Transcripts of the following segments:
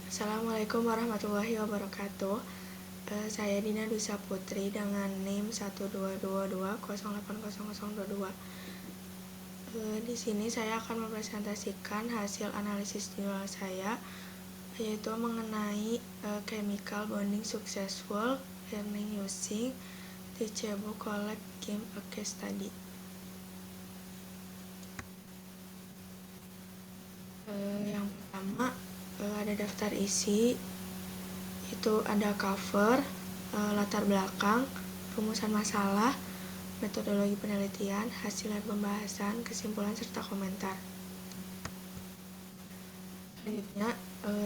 Assalamualaikum warahmatullahi wabarakatuh. Saya Dina Dusa Putri dengan NIM 12220800022. Di sini saya akan mempresentasikan hasil analisis jurnal saya, yaitu mengenai chemical bonding successful learning using teachable collect game a case study. Yang pertama ada daftar isi, itu ada cover, latar belakang, rumusan masalah, metodologi penelitian, hasil pembahasan, kesimpulan, serta komentar. Selanjutnya,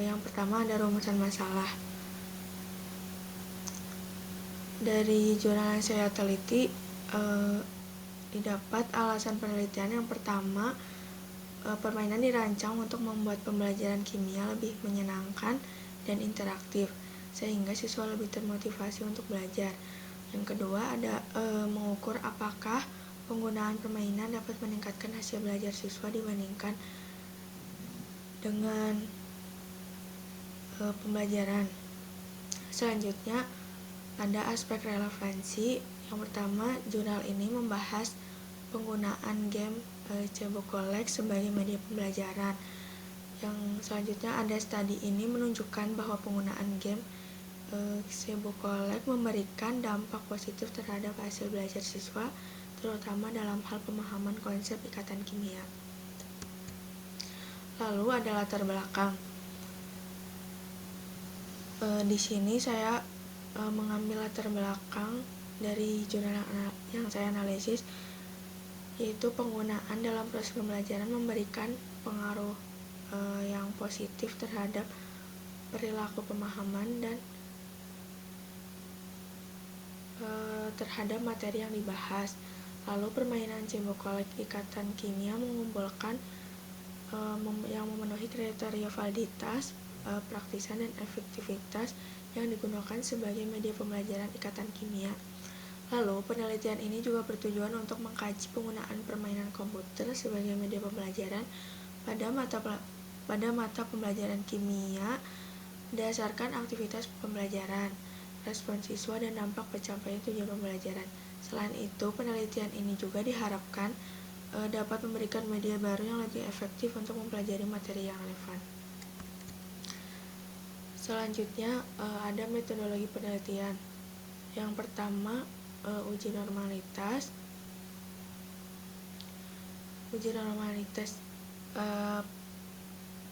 yang pertama ada rumusan masalah. Dari jurnal yang saya teliti, didapat alasan penelitian yang pertama, permainan dirancang untuk membuat pembelajaran kimia lebih menyenangkan dan interaktif, sehingga siswa lebih termotivasi untuk belajar. Yang kedua ada mengukur apakah penggunaan permainan dapat meningkatkan hasil belajar siswa dibandingkan dengan pembelajaran. Selanjutnya ada aspek relevansi. Yang pertama, jurnal ini membahas penggunaan game Cebocolek sebagai media pembelajaran. Yang selanjutnya ada studi ini menunjukkan bahwa penggunaan game Cebocolek memberikan dampak positif terhadap hasil belajar siswa, terutama dalam hal pemahaman konsep ikatan kimia. Lalu ada latar belakang. Di sini saya mengambil latar belakang dari jurnal yang saya analisis, yaitu penggunaan dalam proses pembelajaran memberikan pengaruh yang positif terhadap perilaku pemahaman dan terhadap materi yang dibahas. Lalu permainan Cebocolek ikatan kimia mengumpulkan yang memenuhi kriteria validitas, praktisan, dan efektivitas yang digunakan sebagai media pembelajaran ikatan kimia. Lalu, penelitian ini juga bertujuan untuk mengkaji penggunaan permainan komputer sebagai media pembelajaran pada mata pembelajaran kimia berdasarkan aktivitas pembelajaran, respon siswa, dan dampak pencapaian tujuan pembelajaran. Selain itu, penelitian ini juga diharapkan dapat memberikan media baru yang lebih efektif untuk mempelajari materi yang relevan. Selanjutnya ada metodologi penelitian. Yang pertama, uji normalitas. Uji normalitas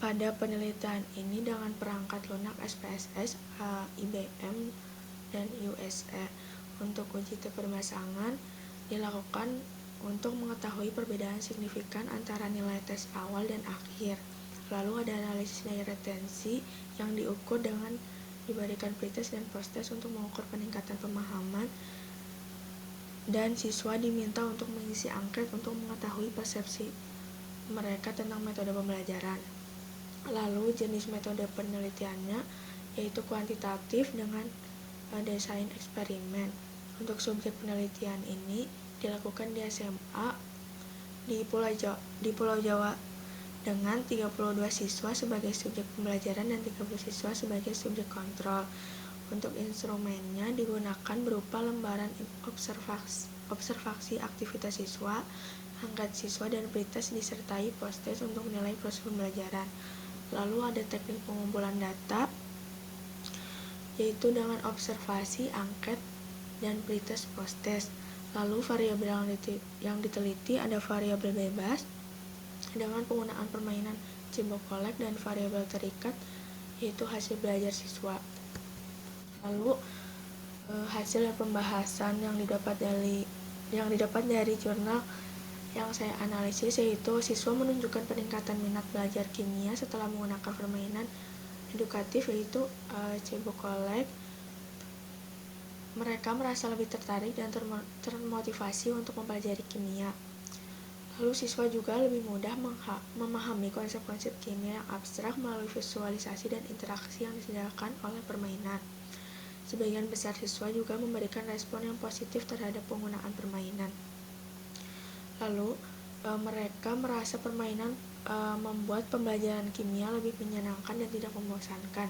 pada penelitian ini dengan perangkat lunak SPSS, IBM, dan USE. Untuk uji keberpasangan dilakukan untuk mengetahui perbedaan signifikan antara nilai tes awal dan akhir. Lalu ada analisis nilai retensi yang diukur dengan diberikan pretest dan posttest untuk mengukur peningkatan pemahaman, dan siswa diminta untuk mengisi angket untuk mengetahui persepsi mereka tentang metode pembelajaran. Lalu jenis metode penelitiannya yaitu kuantitatif dengan desain eksperimen. Untuk subjek penelitian ini dilakukan di SMA di Pulau Jawa dengan 32 siswa sebagai subjek pembelajaran dan 30 siswa sebagai subjek kontrol. Untuk instrumennya digunakan berupa lembaran observasi aktivitas siswa, angkat siswa, dan pretest disertai posttest untuk menilai proses pembelajaran. Lalu ada teknik pengumpulan data, yaitu dengan observasi, angket, dan pretest posttest. Lalu variabel yang diteliti ada variabel bebas dengan penggunaan permainan Cebocolek dan variabel terikat yaitu hasil belajar siswa. Lalu hasil pembahasan yang didapat dari jurnal yang saya analisis yaitu siswa menunjukkan peningkatan minat belajar kimia setelah menggunakan permainan edukatif yaitu Cebocolek. Mereka merasa lebih tertarik dan termotivasi untuk mempelajari kimia. Lalu siswa juga lebih mudah memahami konsep-konsep kimia yang abstrak melalui visualisasi dan interaksi yang disediakan oleh permainan. Sebagian besar siswa juga memberikan respon yang positif terhadap penggunaan permainan. Lalu mereka merasa permainan membuat pembelajaran kimia lebih menyenangkan dan tidak membosankan.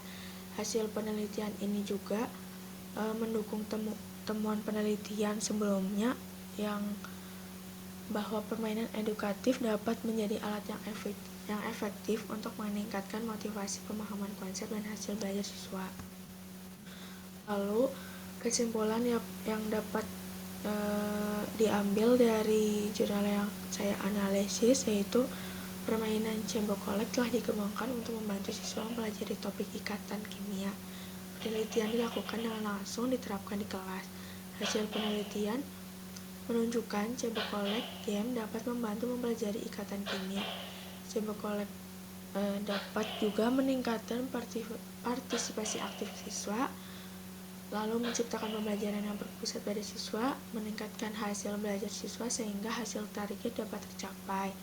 Hasil penelitian ini juga mendukung temuan penelitian sebelumnya yang bahwa permainan edukatif dapat menjadi alat yang efektif untuk meningkatkan motivasi, pemahaman konsep, dan hasil belajar siswa. Lalu, kesimpulan yang dapat diambil dari jurnal yang saya analisis yaitu permainan cembok kolek telah dikembangkan untuk membantu siswa mempelajari topik ikatan kimia. Penelitian dilakukan dengan langsung diterapkan di kelas. Hasil penelitian menunjukkan cembok kolek game dapat membantu mempelajari ikatan kimia. Cembok kolek dapat juga meningkatkan partisipasi aktif siswa, lalu menciptakan pembelajaran yang berpusat pada siswa, meningkatkan hasil belajar siswa sehingga hasil target dapat tercapai.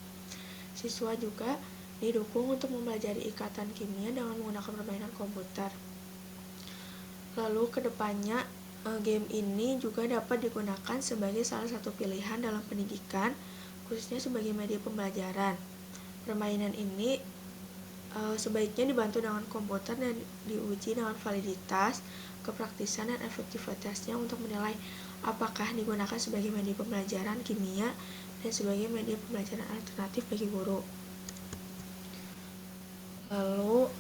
Siswa juga didukung untuk mempelajari ikatan kimia dengan menggunakan permainan komputer. Lalu kedepannya game ini juga dapat digunakan sebagai salah satu pilihan dalam pendidikan, khususnya sebagai media pembelajaran. Permainan ini sebaiknya dibantu dengan komputer dan diuji dengan validitas, kepraktisan, dan efektivitasnya untuk menilai apakah digunakan sebagai media pembelajaran kimia dan sebagai media pembelajaran alternatif bagi guru. Lalu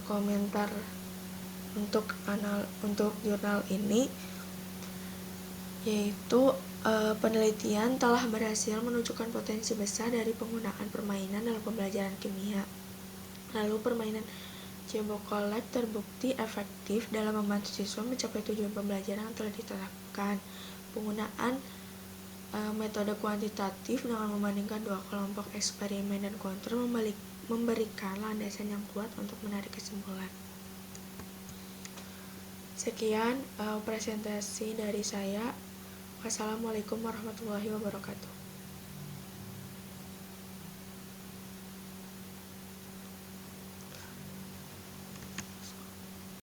komentar untuk jurnal ini yaitu penelitian telah berhasil menunjukkan potensi besar dari penggunaan permainan dalam pembelajaran kimia. Lalu permainan cembok kolek terbukti efektif dalam membantu siswa mencapai tujuan pembelajaran yang telah ditetapkan. Penggunaan metode kuantitatif dengan membandingkan dua kelompok eksperimen dan kontrol memberikan landasan yang kuat untuk menarik kesimpulan. Sekian presentasi dari saya. Wassalamualaikum warahmatullahi wabarakatuh.